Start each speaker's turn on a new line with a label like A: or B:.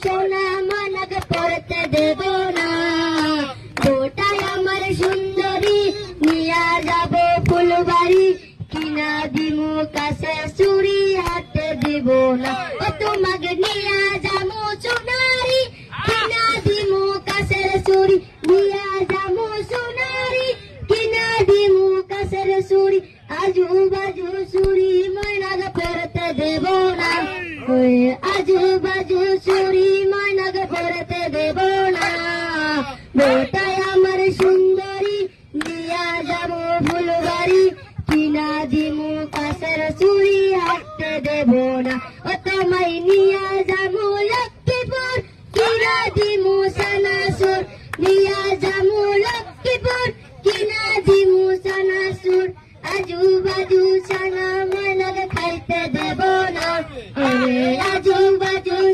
A: সোনা ময়নাকে পড়তে দেব না। বউটাই আমার সুন্দরী, নিয়া যাব ফুলবাড়ি, কিনা দিমু কাছে চুরি, হাতে দিব না। ও তোমাকে নিয়া যাবো সোনারি, কিনা দিমু কাছে চুরি, নিয়া যাবো সোনারি, কিনা দিমু কাছে চুরি। আজু বাজু চুরি ময়নাকে পড়তে দেব না। ওই আজু বাজু চুরি ময়নাকে পড়তে দেব না। বউটাই আমার সুন্দরী, নিয়া যাব ফুলবাড়ি, কিনা দিমু কাছের চুরি, হাতে দেব না।